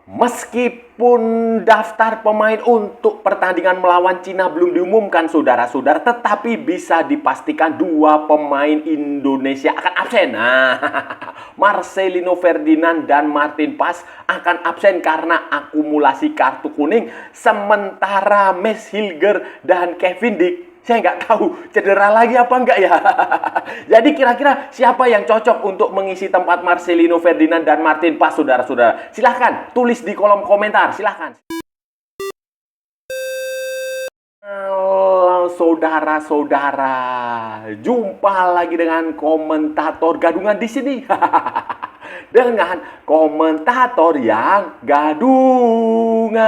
Meskipun daftar pemain untuk pertandingan melawan Cina belum diumumkan, saudara-saudara, tetapi bisa dipastikan dua pemain Indonesia akan absen. Nah, Marcelino Ferdinand dan Martin Pas akan absen karena akumulasi kartu kuning, sementara Max Hilger dan Kevin Dick, saya nggak tahu cedera lagi apa enggak ya. Jadi kira-kira siapa yang cocok untuk mengisi tempat Marcelino Ferdinand dan Martin Pas, saudara-saudara? Silahkan tulis di kolom komentar, silahkan. Halo saudara-saudara, jumpa lagi dengan komentator gadungan di sini. Dengan komentator yang gadungan.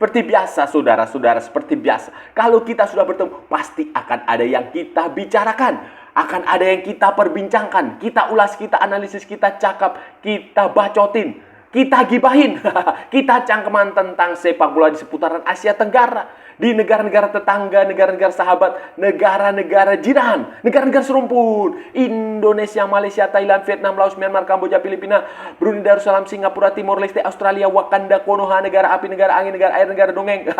Seperti biasa, saudara-saudara, seperti biasa. Kalau kita sudah bertemu, pasti akan ada yang kita bicarakan. Akan ada yang kita perbincangkan. Kita ulas, kita analisis, kita cakap, kita bacotin, kita gibahin, kita cangkeman tentang sepak bola di seputaran Asia Tenggara, di negara-negara tetangga, negara-negara sahabat, negara-negara jiran, negara-negara serumpun, Indonesia, Malaysia, Thailand, Vietnam, Laos, Myanmar, Kamboja, Filipina, Brunei Darussalam, Singapura, Timor Leste, Australia, Wakanda, Konoha, negara api, negara angin, negara air, negara dongeng,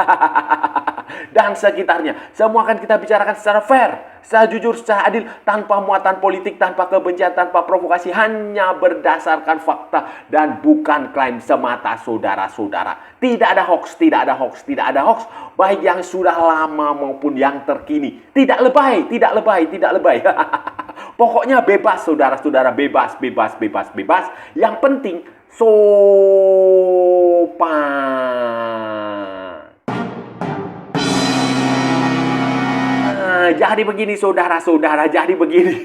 dan sekitarnya. Semua akan kita bicarakan secara fair, secara jujur, secara adil, tanpa muatan politik, tanpa kebencian, tanpa provokasi, hanya berdasarkan fakta dan bukan klaim semata, saudara-saudara. Tidak ada hoax, tidak ada hoax, tidak ada hoax, baik yang sudah lama maupun yang terkini. Tidak lebay, tidak lebay, tidak lebay. Pokoknya bebas, saudara-saudara, bebas, bebas, bebas, bebas. Yang penting sopan. Jadi begini saudara-saudara, jadi begini.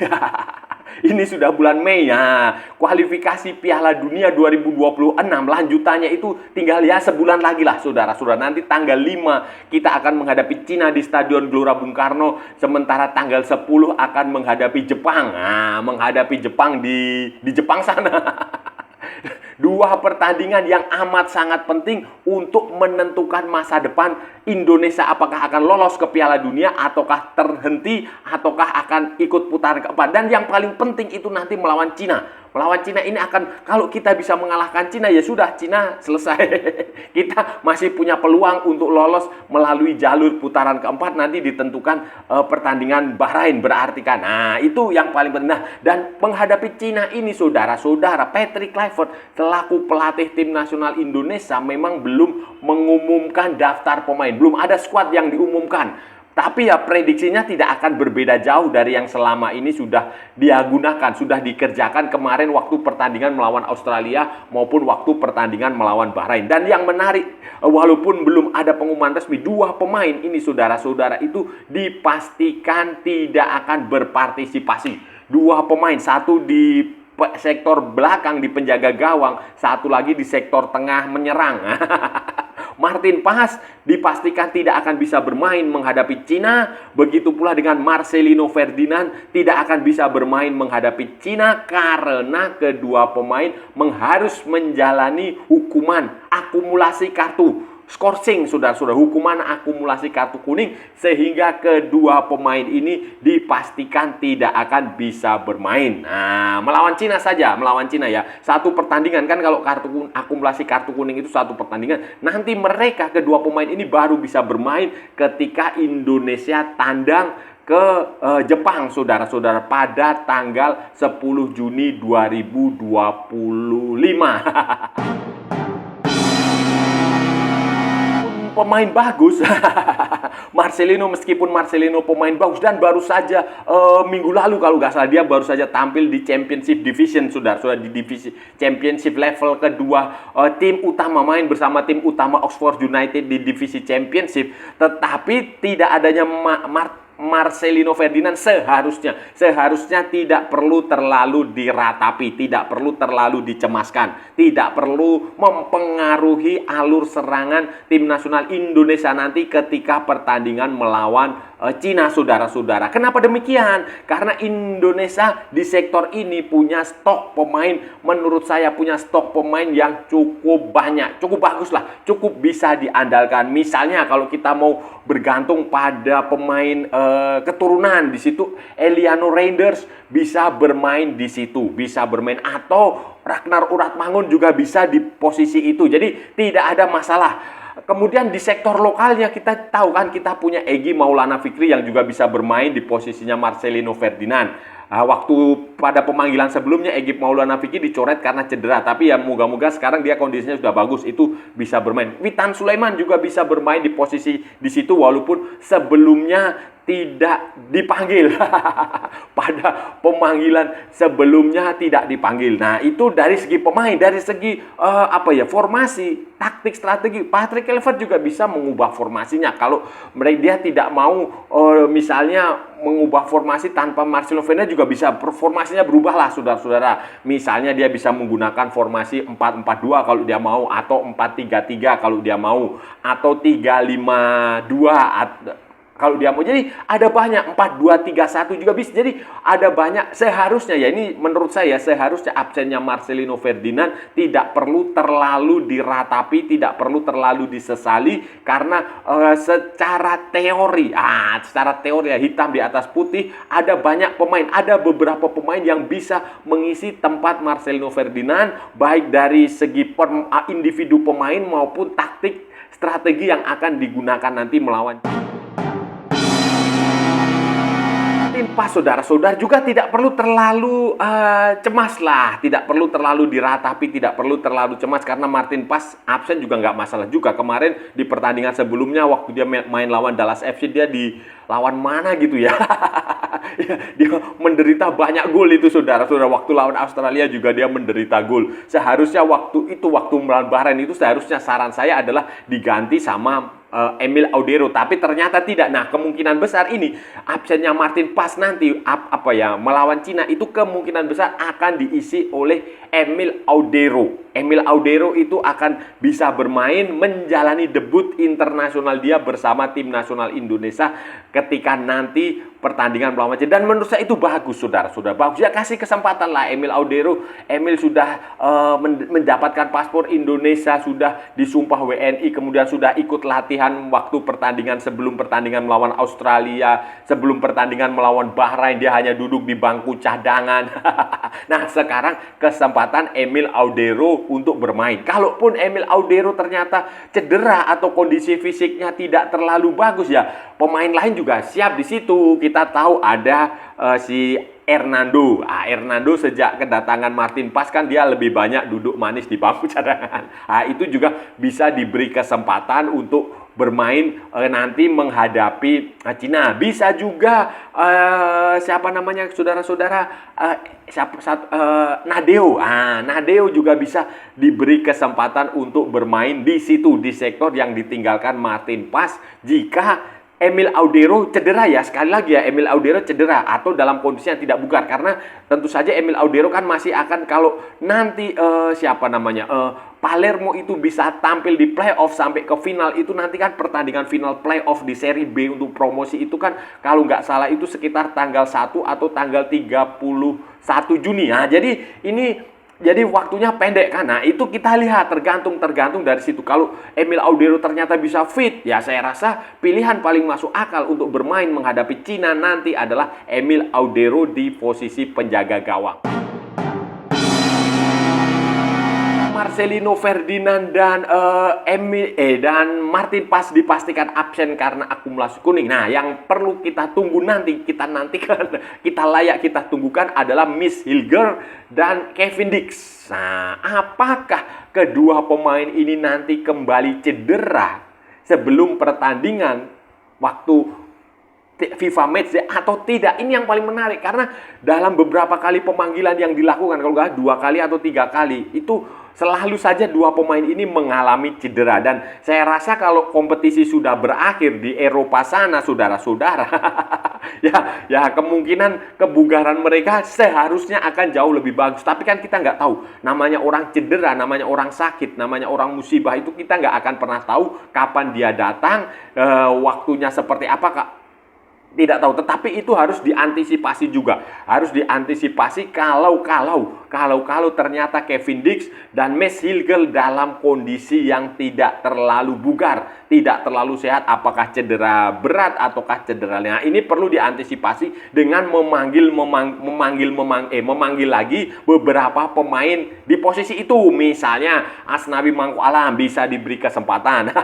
Ini sudah bulan Mei ya. Kualifikasi Piala Dunia 2026 lanjutannya itu tinggal ya sebulan lagi lah saudara-saudara. Nanti tanggal 5 kita akan menghadapi Cina di Stadion Gelora Bung Karno. Sementara tanggal 10 akan menghadapi Jepang. Nah, menghadapi Jepang di Jepang sana. Dua pertandingan yang amat sangat penting untuk menentukan masa depan Indonesia, apakah akan lolos ke Piala Dunia ataukah terhenti ataukah akan ikut putaran keempat. Dan yang paling penting itu nanti melawan Cina. Melawan Cina ini akan, kalau kita bisa mengalahkan Cina, ya sudah, Cina selesai. Kita masih punya peluang untuk lolos melalui jalur putaran keempat, nanti ditentukan pertandingan Bahrain berarti kan. Nah, itu yang paling penting. Nah, dan menghadapi Cina ini, saudara-saudara, Patrick Kluivert selaku pelatih tim nasional Indonesia memang belum mengumumkan daftar pemain. Belum ada skuad yang diumumkan. Tapi ya prediksinya tidak akan berbeda jauh dari yang selama ini sudah dia gunakan, sudah dikerjakan kemarin waktu pertandingan melawan Australia maupun waktu pertandingan melawan Bahrain. Dan yang menarik, walaupun belum ada pengumuman resmi, dua pemain ini saudara-saudara itu dipastikan tidak akan berpartisipasi. Dua pemain, satu di sektor belakang di penjaga gawang, satu lagi di sektor tengah menyerang. Martin Pas dipastikan tidak akan bisa bermain menghadapi Cina. Begitu pula dengan Marcelino Ferdinand tidak akan bisa bermain menghadapi Cina karena kedua pemain harus menjalani hukuman akumulasi kartu skorsing, saudara-saudara, hukuman akumulasi kartu kuning, sehingga kedua pemain ini dipastikan tidak akan bisa bermain. Nah, melawan Cina saja, melawan Cina ya. Satu pertandingan kan, kalau akumulasi kartu kuning itu satu pertandingan. Nanti mereka kedua pemain ini baru bisa bermain ketika Indonesia tandang ke Jepang, saudara-saudara, pada tanggal 10 Juni 2025. Pemain bagus. Marcelino, meskipun Marcelino pemain bagus dan baru saja minggu lalu kalau nggak salah dia baru saja tampil di Championship Division, saudara-saudara, di divisi Championship level kedua, tim utama main bersama tim utama Oxford United di divisi Championship. Tetapi tidak adanya Marcelino Ferdinand seharusnya tidak perlu terlalu diratapi, tidak perlu terlalu dicemaskan, tidak perlu mempengaruhi alur serangan tim nasional Indonesia nanti ketika pertandingan melawan Cina, saudara-saudara. Kenapa demikian? Karena Indonesia di sektor ini punya stok pemain, menurut saya punya stok pemain yang cukup banyak, cukup bagus lah, cukup bisa diandalkan. Misalnya kalau kita mau bergantung pada pemain keturunan di situ, Eliano Reinders bisa bermain di situ, bisa bermain, atau Ragnar Uratmangun juga bisa di posisi itu. Jadi tidak ada masalah. Kemudian di sektor lokalnya kita tahu kan, kita punya Egy Maulana Fikri yang juga bisa bermain di posisinya Marcelino Ferdinand. Waktu pada pemanggilan sebelumnya Egy Maulana Fikri dicoret karena cedera, tapi ya moga-moga sekarang dia kondisinya sudah bagus, itu bisa bermain. Witan Sulaiman juga bisa bermain di posisi di situ walaupun sebelumnya tidak dipanggil. Pada pemanggilan sebelumnya tidak dipanggil. Nah, itu dari segi pemain, dari segi formasi, taktik, strategi. Patrick Kluivert juga bisa mengubah formasinya. Kalau dia tidak mau misalnya mengubah formasi tanpa Marcelo Ferdinand, juga bisa formasinya berubah lah, saudara-saudara. Misalnya dia bisa menggunakan formasi 4-4-2 kalau dia mau, atau 4-3-3 kalau dia mau, atau 3-5-2 kalau dia mau. Jadi ada banyak, 4-2-3-1 juga bisa. Jadi ada banyak, seharusnya ya, ini menurut saya seharusnya absennya Marcelino Ferdinand tidak perlu terlalu diratapi, tidak perlu terlalu disesali, karena secara teori ya, hitam di atas putih, ada banyak pemain, ada beberapa pemain yang bisa mengisi tempat Marcelino Ferdinand, baik dari segi individu pemain maupun taktik, strategi yang akan digunakan nanti melawan. Pas saudara-saudara juga tidak perlu terlalu cemas lah, tidak perlu terlalu diratapi, tidak perlu terlalu cemas, karena Martin Pas absen juga nggak masalah juga. Kemarin di pertandingan sebelumnya waktu dia main lawan Dallas FC, dia di lawan mana gitu ya, dia menderita banyak gol itu, saudara-saudara. Waktu lawan Australia juga dia menderita gol. Seharusnya waktu melawan Bahrain itu, seharusnya saran saya adalah diganti sama Emil Audero, tapi ternyata tidak. Nah, kemungkinan besar ini absennya Martin Pas nanti melawan Cina itu kemungkinan besar akan diisi oleh Emil Audero. Emil Audero itu akan bisa bermain, menjalani debut internasional dia bersama tim nasional Indonesia ketika nanti pertandingan melawan Cina. Dan menurut saya itu bagus, saudara-saudara. Bagus ya, kasih kesempatan lah Emil Audero. Emil sudah mendapatkan paspor Indonesia, sudah disumpah WNI, kemudian sudah ikut latihan waktu pertandingan, sebelum pertandingan melawan Australia, sebelum pertandingan melawan Bahrain, dia hanya duduk di bangku cadangan. Nah, sekarang kesempatan Emil Audero untuk bermain. Kalaupun Emil Audero ternyata cedera atau kondisi fisiknya tidak terlalu bagus, ya pemain lain juga siap di situ. Kita tahu ada si Hernando. Hernando sejak kedatangan Martin Pas kan dia lebih banyak duduk manis di bangku cadangan. Itu juga bisa diberi kesempatan untuk bermain nanti menghadapi Cina. Bisa juga saudara-saudara, Nadeo. Nadeo juga bisa diberi kesempatan untuk bermain di situ, di sektor yang ditinggalkan Martin Pas jika Emil Audero cedera, ya. Sekali lagi ya, Emil Audero cedera atau dalam kondisi yang tidak bugar, karena tentu saja Emil Audero kan masih akan, kalau nanti Palermo itu bisa tampil di playoff sampai ke final, itu nanti kan pertandingan final playoff di Serie B untuk promosi itu kan kalau nggak salah itu sekitar tanggal 1 atau tanggal 31 Juni. Nah, jadi waktunya pendek kan. Nah, itu kita lihat tergantung dari situ. Kalau Emil Audero ternyata bisa fit, ya saya rasa pilihan paling masuk akal untuk bermain menghadapi Cina nanti adalah Emil Audero di posisi penjaga gawang. Marcelino Ferdinand dan Martin Pas dipastikan absen karena akumulasi kuning. Nah, yang perlu kita tunggu nanti, kita tunggukan adalah Miss Hilger dan Kevin Dix. Nah, apakah kedua pemain ini nanti kembali cedera sebelum pertandingan waktu FIFA Matchday atau tidak? Ini yang paling menarik, karena dalam beberapa kali pemanggilan yang dilakukan, kalau nggak 2 kali atau 3 kali, itu selalu saja dua pemain ini mengalami cedera. Dan saya rasa kalau kompetisi sudah berakhir di Eropa sana, saudara-saudara, ya kemungkinan kebugaran mereka seharusnya akan jauh lebih bagus. Tapi kan kita nggak tahu, namanya orang cedera, namanya orang sakit, namanya orang musibah, itu kita nggak akan pernah tahu kapan dia datang, waktunya seperti apa, Tidak tahu, tetapi itu harus diantisipasi juga. Harus diantisipasi kalau ternyata Kevin Dix dan Mads Hilgel dalam kondisi yang tidak terlalu bugar, tidak terlalu sehat, apakah cedera berat ataukah cedera. Nah, ini perlu diantisipasi dengan memanggil lagi beberapa pemain di posisi itu. Misalnya Asnawi Mangku Alam bisa diberi kesempatan.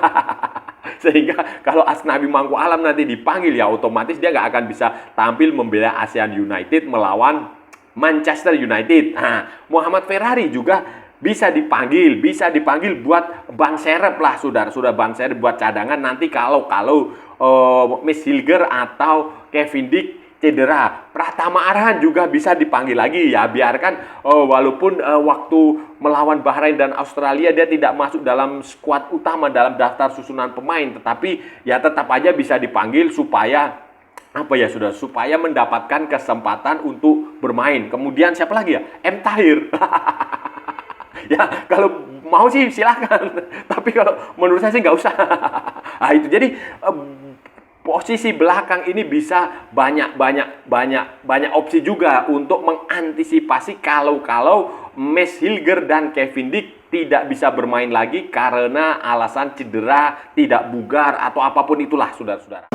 Sehingga kalau Asnawi Mangku Alam nanti dipanggil, ya otomatis dia nggak akan bisa tampil membela ASEAN United melawan Manchester United. Nah, Muhammad Ferrari juga bisa dipanggil buat ban serep lah, saudara. Ban serep buat cadangan nanti kalau Mads Hilgel atau Kevin Dix cedera. Pratama Arhan juga bisa dipanggil lagi, ya biarkan walaupun waktu melawan Bahrain dan Australia dia tidak masuk dalam skuad utama dalam daftar susunan pemain, tetapi ya tetap aja bisa dipanggil supaya supaya mendapatkan kesempatan untuk bermain. Kemudian siapa lagi ya? M. Tahir. Ya kalau mau sih silahkan, tapi kalau menurut saya sih nggak usah. Nah itu jadi posisi belakang ini bisa banyak opsi juga untuk mengantisipasi kalau Mads Hilgel dan Kevin Dix tidak bisa bermain lagi karena alasan cedera, tidak bugar atau apapun itulah, saudara-saudara.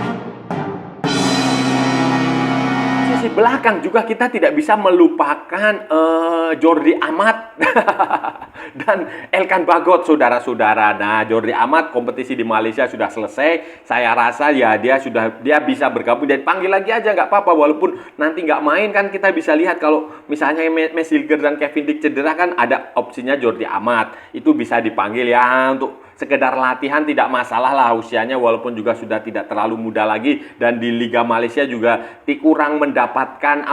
Sisi belakang juga kita tidak bisa melupakan Jordi Amat dan Elkan Bagot, saudara-saudara. Nah, Jordi Amat kompetisi di Malaysia sudah selesai. Saya rasa ya dia bisa bergabung dan panggil lagi aja nggak apa-apa. Walaupun nanti nggak main kan kita bisa lihat kalau misalnya Mads Hilgel dan Kevin Dix cedera kan ada opsinya Jordi Amat. Itu bisa dipanggil ya untuk sekedar latihan, tidak masalah lah usianya, walaupun juga sudah tidak terlalu muda lagi, dan di Liga Malaysia juga kurang mendapatkan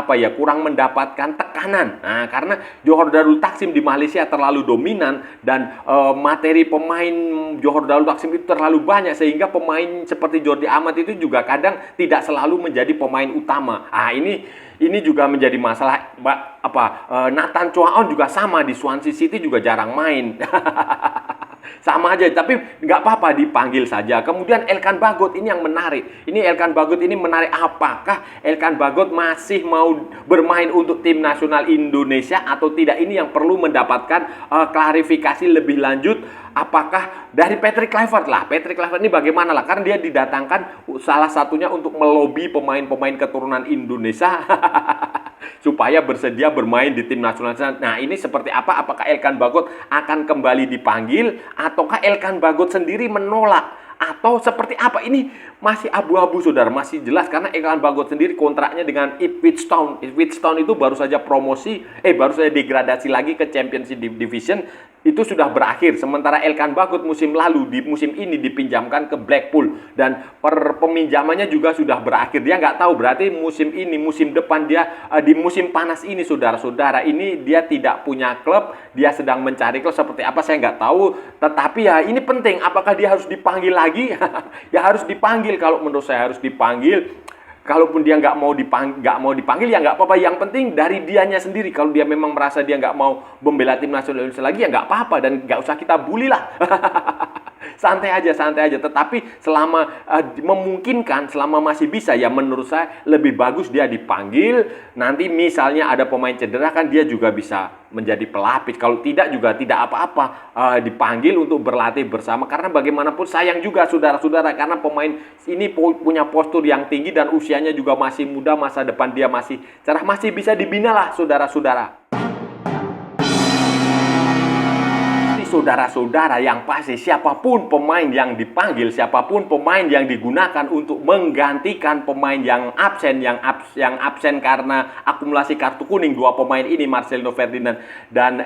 tekanan. Nah, karena Johor Darul Taksim di Malaysia terlalu dominan dan materi pemain Johor Darul Taksim itu terlalu banyak sehingga pemain seperti Jordi Amat itu juga kadang tidak selalu menjadi pemain utama. Ah, ini juga menjadi masalah. Nathan Chow juga sama di Swansea City juga jarang main. Sama aja, tapi nggak apa-apa dipanggil saja. Kemudian Elkan Bagot ini yang menarik. Apakah Elkan Bagot masih mau bermain untuk tim nasional Indonesia atau tidak? Ini yang perlu mendapatkan klarifikasi lebih lanjut. Apakah dari Patrick Kluivert lah? Patrick Kluivert ini bagaimana lah? Karena dia didatangkan salah satunya untuk melobi pemain-pemain keturunan Indonesia supaya bersedia bermain di tim nasional. Nah, ini seperti apa? Apakah Elkan Bagot akan kembali dipanggil ataukah Elkan Bagot sendiri menolak? Atau seperti apa? Ini masih abu-abu, saudara. Masih jelas karena Elkan Bagot sendiri kontraknya dengan Ipswich Town. Ipswich Town itu baru saja degradasi lagi ke Championship Division. Itu sudah berakhir. Sementara Elkan Bagot musim lalu di musim ini dipinjamkan ke Blackpool dan peminjamannya juga sudah berakhir. Dia nggak tahu berarti musim ini, musim depan dia di musim panas ini, saudara-saudara, ini dia tidak punya klub, dia sedang mencari klub seperti apa saya nggak tahu. Tetapi ya ini penting, apakah dia harus dipanggil lagi? Ya harus dipanggil, kalau menurut saya harus dipanggil. Kalaupun dia nggak mau dipanggil ya nggak apa-apa. Yang penting dari dianya sendiri. Kalau dia memang merasa dia nggak mau membela tim nasional Indonesia lagi ya nggak apa-apa dan nggak usah kita bully lah. Santai aja. Tetapi selama memungkinkan, selama masih bisa, ya menurut saya lebih bagus dia dipanggil. Nanti misalnya ada pemain cedera kan dia juga bisa menjadi pelapis. Kalau tidak juga tidak apa-apa dipanggil untuk berlatih bersama. Karena bagaimanapun sayang juga, saudara-saudara, karena pemain ini punya postur yang tinggi dan usianya juga masih muda, masa depan dia masih cerah, masih bisa dibina lah, saudara-saudara. Saudara-saudara, yang pasti siapapun pemain yang dipanggil, siapapun pemain yang digunakan untuk menggantikan pemain yang absen karena akumulasi kartu kuning, dua pemain ini Marcelino Ferdinand dan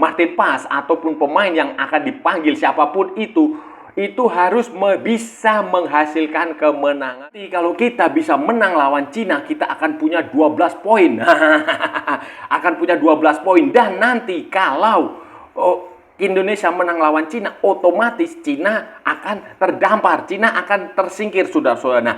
Martin Pas, ataupun pemain yang akan dipanggil siapapun itu harus bisa menghasilkan kemenangan. Jadi kalau kita bisa menang lawan Cina, kita akan punya 12 poin. Akan punya 12 poin. Dan nanti kalau Indonesia menang lawan Cina, otomatis Cina akan terdampar, Cina akan tersingkir, saudara-saudara. Nah,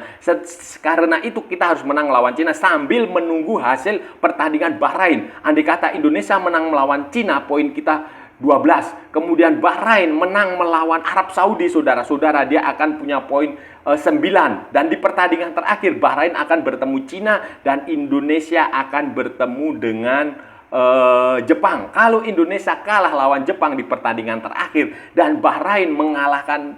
karena itu kita harus menang lawan Cina sambil menunggu hasil pertandingan Bahrain. Andai kata Indonesia menang melawan Cina, poin kita 12. Kemudian Bahrain menang melawan Arab Saudi, saudara-saudara, dia akan punya poin 9. Dan di pertandingan terakhir Bahrain akan bertemu Cina dan Indonesia akan bertemu dengan Jepang. Kalau Indonesia kalah lawan Jepang di pertandingan terakhir dan Bahrain mengalahkan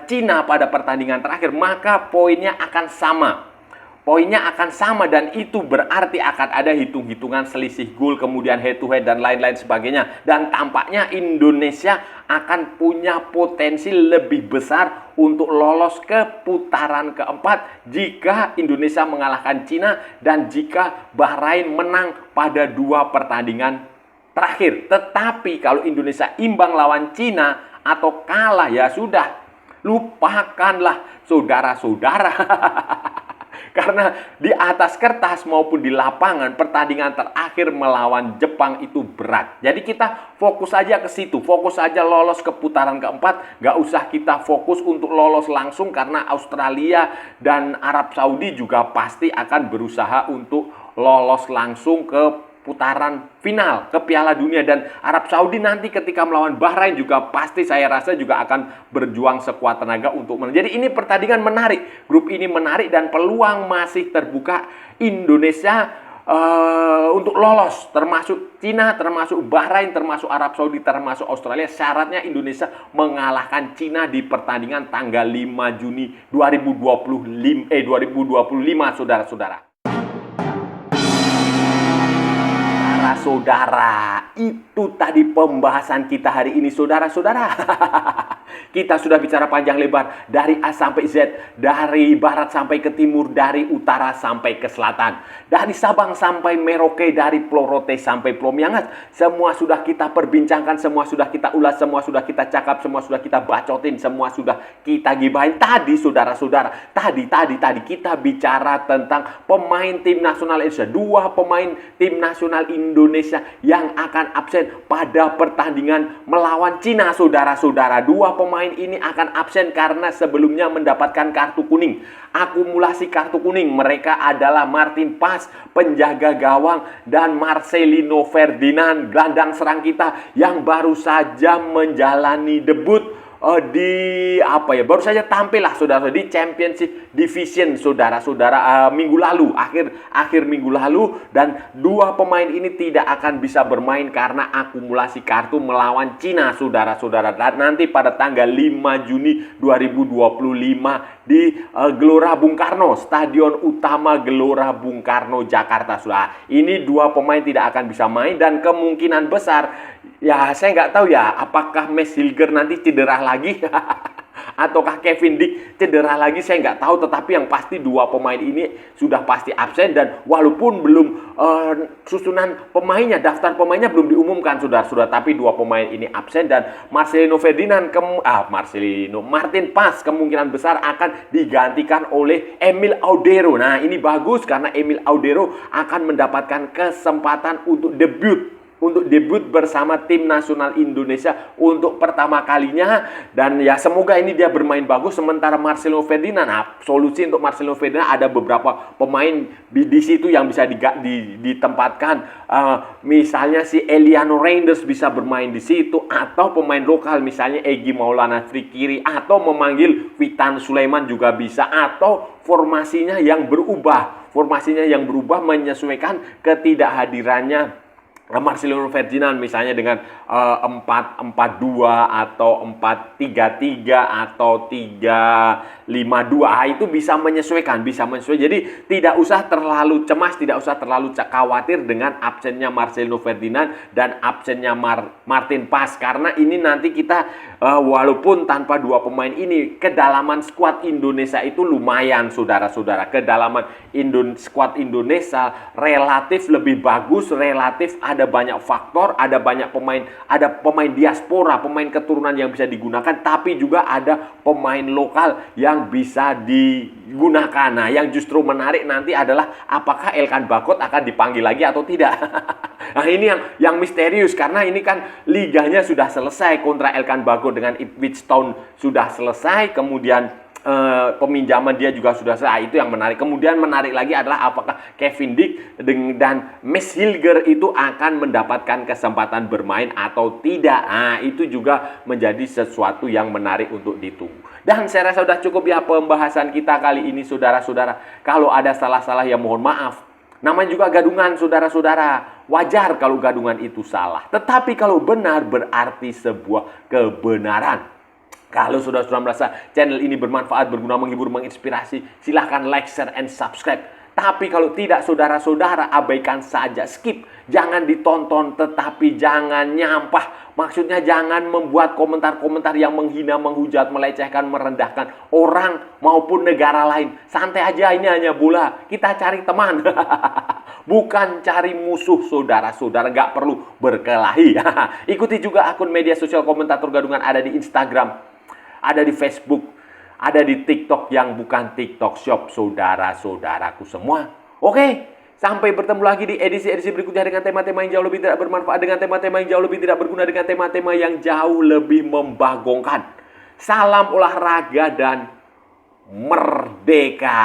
Cina pada pertandingan terakhir, maka poinnya akan sama. Poinnya akan sama dan itu berarti akan ada hitung-hitungan selisih gol, kemudian head to head dan lain-lain sebagainya. Dan tampaknya Indonesia akan punya potensi lebih besar untuk lolos ke putaran keempat jika Indonesia mengalahkan Cina dan jika Bahrain menang pada 2 pertandingan terakhir. Tetapi kalau Indonesia imbang lawan Cina atau kalah, ya sudah, lupakanlah saudara-saudara. Karena di atas kertas maupun di lapangan pertandingan terakhir melawan Jepang itu berat. Jadi kita fokus aja ke situ, fokus aja lolos ke putaran keempat. Gak usah kita fokus untuk lolos langsung karena Australia dan Arab Saudi juga pasti akan berusaha untuk lolos langsung ke putaran final ke Piala Dunia. Dan Arab Saudi nanti ketika melawan Bahrain juga pasti saya rasa juga akan berjuang sekuat tenaga untuk menang. Jadi ini pertandingan menarik, grup ini menarik dan peluang masih terbuka Indonesia untuk lolos, termasuk Cina, termasuk Bahrain, termasuk Arab Saudi, termasuk Australia. Syaratnya Indonesia mengalahkan Cina di pertandingan tanggal 5 Juni 2025, saudara-saudara. Saudara, itu tadi pembahasan kita hari ini, saudara-saudara. Kita sudah bicara panjang lebar dari A sampai Z, dari barat sampai ke timur, dari utara sampai ke selatan, dari Sabang sampai Merauke, dari Pulau Rote sampai Pulau Miangas. Semua sudah kita perbincangkan, semua sudah kita ulas, semua sudah kita cakap, semua sudah kita bacotin, semua sudah kita gibahin. Tadi saudara-saudara, tadi kita bicara tentang pemain tim nasional Indonesia, 2 pemain tim nasional Indonesia yang akan absen pada pertandingan melawan Cina, saudara-saudara. 2 pemain ini akan absen karena sebelumnya mendapatkan kartu kuning. Akumulasi kartu kuning mereka adalah Martin Pas, penjaga gawang, dan Marcelino Ferdinand, gelandang serang kita yang baru saja menjalani debut baru saja tampil lah saudara di Championship Division, saudara-saudara, minggu lalu, akhir minggu lalu. Dan 2 pemain ini tidak akan bisa bermain karena akumulasi kartu melawan Cina, saudara-saudara. Dan nanti pada tanggal 5 Juni 2025 di Gelora Bung Karno, Stadion Utama Gelora Bung Karno, Jakarta. Ini 2 pemain tidak akan bisa main dan kemungkinan besar, ya saya nggak tahu ya, apakah Max Hilger nanti cedera lagi ataukah Kevin Dick cedera lagi, saya nggak tahu. Tetapi yang pasti 2 pemain ini sudah pasti absen dan walaupun belum susunan pemainnya, daftar pemainnya belum diumumkan, saudara-saudara, tapi 2 pemain ini absen. Dan Marcelino Ferdinand Martin Pas kemungkinan besar akan digantikan oleh Emil Audero. Nah, ini bagus karena Emil Audero akan mendapatkan kesempatan untuk debut bersama tim nasional Indonesia untuk pertama kalinya. Dan ya semoga ini dia bermain bagus. Sementara Marcelino Ferdinand, solusi untuk Marcelino Ferdinand ada beberapa pemain di situ yang bisa ditempatkan. Misalnya si Eliano Reinders bisa bermain di situ, atau pemain lokal misalnya Egy Maulana Fikri, atau memanggil Witan Sulaiman juga bisa, atau formasinya yang berubah menyesuaikan ketidakhadirannya Marcelino Ferdinand, misalnya dengan 4-4-2 atau 4-3-3 atau 3-5-2. Itu bisa menyesuaikan. Jadi tidak usah terlalu cemas, tidak usah terlalu khawatir dengan absennya Marcelino Ferdinand dan absennya Martin Pas, karena ini nanti kita walaupun tanpa 2 pemain ini, kedalaman skuad Indonesia itu lumayan, saudara-saudara. Kedalaman skuad Indonesia relatif lebih bagus, relatif ada banyak faktor, ada banyak pemain, ada pemain diaspora, pemain keturunan yang bisa digunakan, tapi juga ada pemain lokal yang bisa digunakan. Nah, yang justru menarik nanti adalah apakah Elkan Bagot akan dipanggil lagi atau tidak. Nah, ini yang misterius karena ini kan liganya sudah selesai, kontrak Elkan Bagot dengan Ipswich Town sudah selesai, kemudian peminjaman dia juga sudah selesai. Itu yang menarik. Kemudian menarik lagi adalah apakah Kevin Dick dan Max Hilger itu akan mendapatkan kesempatan bermain atau tidak. Nah, itu juga menjadi sesuatu yang menarik untuk ditunggu. Dan saya rasa sudah cukup ya pembahasan kita kali ini, saudara-saudara. Kalau ada salah-salah ya mohon maaf. Namanya juga gadungan, saudara-saudara. Wajar kalau gadungan itu salah. Tetapi kalau benar berarti sebuah kebenaran. Kalau saudara-saudara merasa channel ini bermanfaat, berguna, menghibur, menginspirasi, silahkan like, share, and subscribe. Tapi kalau tidak, saudara-saudara abaikan saja, skip. Jangan ditonton, tetapi jangan nyampah. Maksudnya jangan membuat komentar-komentar yang menghina, menghujat, melecehkan, merendahkan orang maupun negara lain. Santai aja, ini hanya bola. Kita cari teman. Bukan cari musuh, saudara-saudara. Gak perlu berkelahi. Ikuti juga akun media sosial komentator gadungan ada di Instagram, ada di Facebook, ada di TikTok yang bukan TikTok Shop, saudara-saudaraku semua. Oke, sampai bertemu lagi di edisi-edisi berikutnya dengan tema-tema yang jauh lebih tidak bermanfaat, dengan tema-tema yang jauh lebih tidak berguna, dengan tema-tema yang jauh lebih membagongkan. Salam olahraga dan merdeka.